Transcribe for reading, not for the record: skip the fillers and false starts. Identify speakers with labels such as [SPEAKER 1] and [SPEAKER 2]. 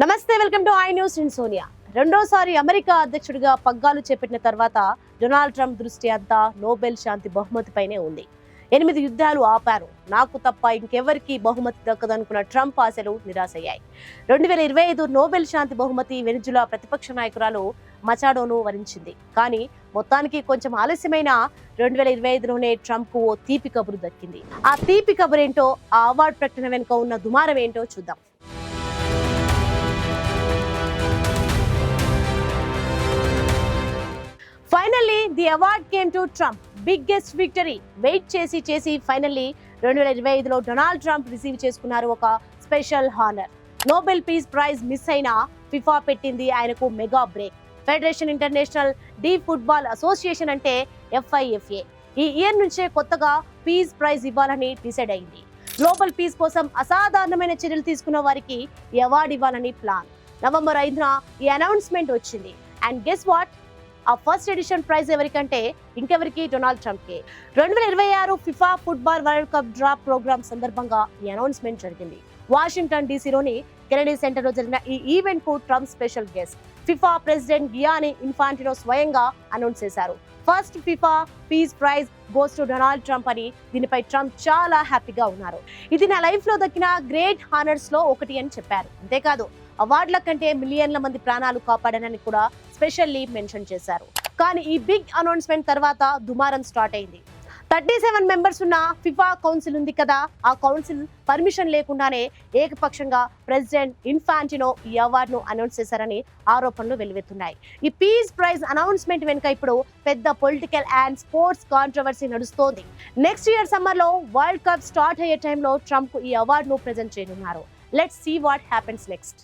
[SPEAKER 1] నమస్తే, welcome to I news. నేను సోనియా. రెండోసారి అమెరికా అధ్యక్షుడిగా పగ్గాలు చేపట్టిన తర్వాత డొనాల్డ్ ట్రంప్ దృష్టి అంతా నోబెల్ శాంతి బహుమతిపైనే ఉంది. 8 యుద్ధాలు ఆపారు, నాకు తప్ప ఇంకెవరికి బహుమతి దక్కదనుకున్న ట్రంప్ ఆశలు నిరాశయ్యాయి. 2025 నోబెల్ శాంతి బహుమతి వెనిజులా ప్రతిపక్ష నాయకురాలు మచాడోను వరించింది. కానీ మొత్తానికి కొంచెం ఆలస్యమైన 2025లోనే ట్రంప్ కు ఓ తీపి కబురు దక్కింది. ఆ తీపి కబురేంటో, ఆ అవార్డు ప్రకటన వెనుక ఉన్న దుమారం ఏంటో చూద్దాం. Finally, the award came to Trump. Biggest victory. Wait చేసి ఫైనల్లీ 2025లో డొనాల్డ్ ట్రంప్ రిసీవ్ చేసుకున్నారు ఒక special honour. Nobel peace prize miss అయిన ఫిఫా పెట్టింది ఆయనకు mega break. Federation international de football association అంటే FIFA ఈ ఇయర్ నుంచే కొత్తగా పీస్ ప్రైజ్ ఇవ్వాలని డిసైడ్ అయింది. గ్లోబల్ పీస్ కోసం అసాధారణమైన చర్యలు తీసుకున్న వారికి ఈ అవార్డు ఇవ్వాలని ప్లాన్. నవంబర్ 5న ఈ అనౌన్స్మెంట్ వచ్చింది. అండ్ గెస్ వాట్, ఆ ఫస్ట్ ఎడిషన్ ప్రైజ్ ఎవరికంటే ఇంకెవరికి, డొనాల్డ్ ట్రంప్ కే. 2026 FIFA football world cup draw program సందర్భంగా ఈ అనౌన్స్మెంట్ జరిగింది. వాషింగ్టన్ డీసీలోని కెనడీ సెంటర్ లో జరిగిన ఈ ఈవెంట్ కు Trump special guest FIFA president Giani Infantino స్వయంగా అనౌన్స్ చేశారు. First FIFA peace prize goes to Donald Trump అని. దీనిపై ట్రంప్ చాలా హ్యాపీగా ఉన్నారు. ఇది నా లైఫ్ లో దక్కిన గ్రేట్ హానర్స్ లో ఒకటి అని చెప్పారు. అంతేకాదు, అవార్డుల కంటే మిలియన్ల మంది ప్రాణాలు కాపాడానని కూడా స్పెషల్లీ మెన్షన్ చేశారు. కానీ ఈ బిగ్ అనౌన్స్మెంట్ తర్వాత దుమారం స్టార్ట్ అయింది. 37 మెంబర్స్ ఉన్న ఫిఫా కౌన్సిల్ ఉంది కదా, ఆ కౌన్సిల్ పర్మిషన్ లేకుండానే ఏకపక్షంగా ప్రెసిడెంట్ ఇన్ఫాంటినో ఈ అవార్డును అనౌన్స్ చేశారని ఆరోపణలు వెలువెత్తున్నాయి. ఈ పీస్ ప్రైజ్ అనౌన్స్మెంట్ వెనుక ఇప్పుడు పెద్ద పొలిటికల్ అండ్ స్పోర్ట్స్ కాంట్రవర్సీ నడుస్తోంది. నెక్స్ట్ ఇయర్ సమ్మర్ లో వరల్డ్ కప్ స్టార్ట్ అయ్యే టైంలో ట్రంప్ ఈ అవార్డును ప్రెజెంట్ చేయనున్నారు. Let's see what happens next.